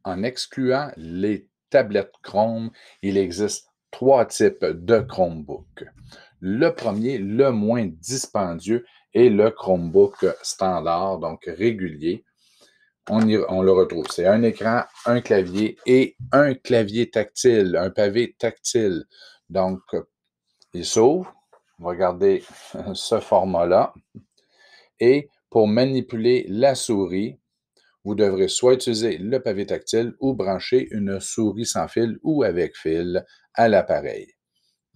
en excluant les tablettes Chrome, il existe 3 types de Chromebook. Le premier, le moins dispendieux, est le Chromebook standard, donc régulier. On le retrouve. C'est un écran, un clavier et un clavier tactile, un pavé tactile. Donc, il s'ouvre. On va regarder ce format-là. Et pour manipuler la souris, vous devrez soit utiliser le pavé tactile ou brancher une souris sans fil ou avec fil à l'appareil.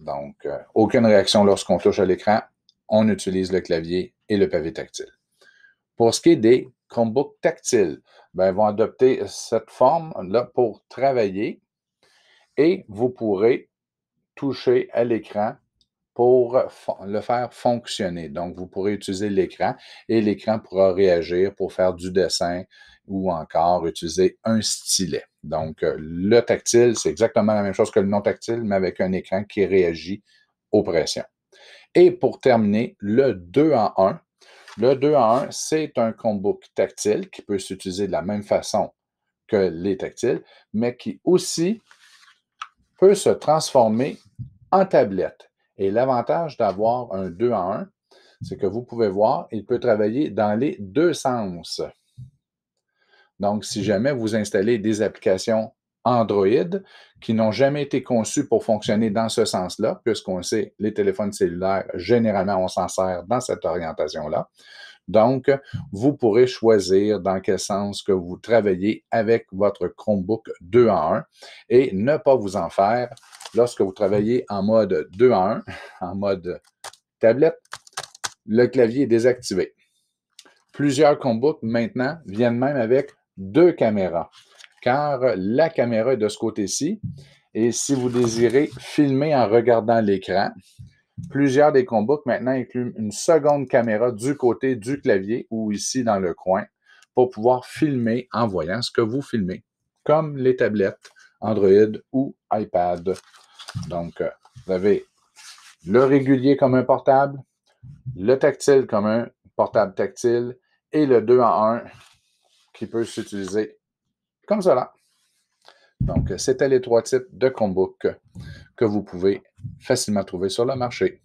Donc, aucune réaction lorsqu'on touche à l'écran. On utilise le clavier et le pavé tactile. Pour ce qui est des Chromebooks tactiles, ben, ils vont adopter cette forme-là pour travailler et vous pourrez toucher à l'écran pour le faire fonctionner. Donc, vous pourrez utiliser l'écran et l'écran pourra réagir pour faire du dessin ou encore utiliser un stylet. Donc, le tactile, c'est exactement la même chose que le non tactile, mais avec un écran qui réagit aux pressions. Et pour terminer, le 2 en 1. Le 2 en 1, c'est un Chromebook tactile qui peut s'utiliser de la même façon que les tactiles, mais qui aussi peut se transformer en tablette. Et l'avantage d'avoir un 2 en 1, c'est que vous pouvez voir, il peut travailler dans les deux sens. Donc, si jamais vous installez des applications Android qui n'ont jamais été conçues pour fonctionner dans ce sens-là, puisqu'on sait, les téléphones cellulaires, généralement, on s'en sert dans cette orientation-là. Donc, vous pourrez choisir dans quel sens que vous travaillez avec votre Chromebook 2 en 1 et ne pas vous en faire lorsque vous travaillez en mode 2 en 1, en mode tablette, le clavier est désactivé. Plusieurs Chromebooks maintenant viennent même avec 2 caméras, car la caméra est de ce côté-ci et si vous désirez filmer en regardant l'écran, plusieurs des Chromebooks maintenant incluent une seconde caméra du côté du clavier ou ici dans le coin pour pouvoir filmer en voyant ce que vous filmez, comme les tablettes Android ou iPad. Donc, vous avez le régulier comme un portable, le tactile comme un portable tactile et le 2 en 1 qui peut s'utiliser comme cela. Donc, c'était les 3 types de Chromebooks que vous pouvez facilement trouver sur le marché.